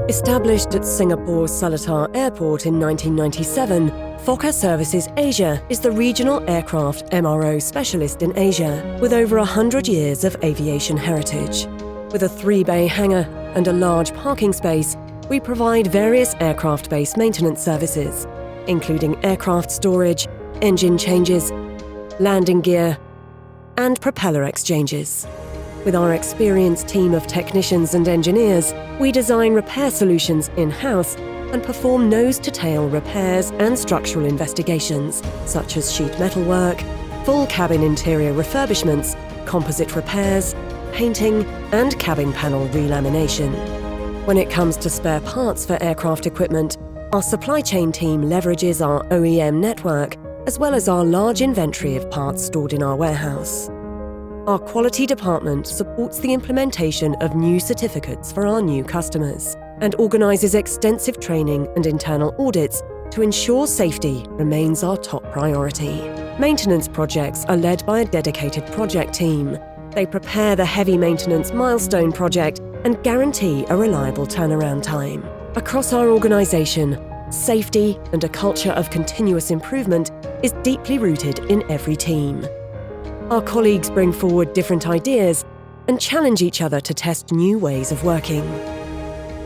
Established at Singapore's Seletar Airport in 1997, Fokker Services Asia is the regional aircraft MRO specialist in Asia, with over 100 years of aviation heritage. With a 3-bay hangar and a large parking space, we provide various aircraft-based maintenance services, including aircraft storage, engine changes, landing gear, and propeller exchanges. With our experienced team of technicians and engineers, we design repair solutions in-house and perform nose-to-tail repairs and structural investigations, such as sheet metal work, full cabin interior refurbishments, composite repairs, painting, and cabin panel relamination. When it comes to spare parts for aircraft equipment, our supply chain team leverages our OEM network, as well as our large inventory of parts stored in our warehouse. Our quality department supports the implementation of new certificates for our new customers and organises extensive training and internal audits to ensure safety remains our top priority. Maintenance projects are led by a dedicated project team. They prepare the heavy maintenance milestone project and guarantee a reliable turnaround time. Across our organisation, safety and a culture of continuous improvement is deeply rooted in every team. Our colleagues bring forward different ideas and challenge each other to test new ways of working.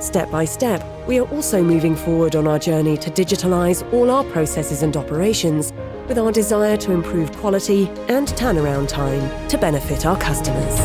Step by step, we are also moving forward on our journey to digitalise all our processes and operations, with our desire to improve quality and turnaround time to benefit our customers.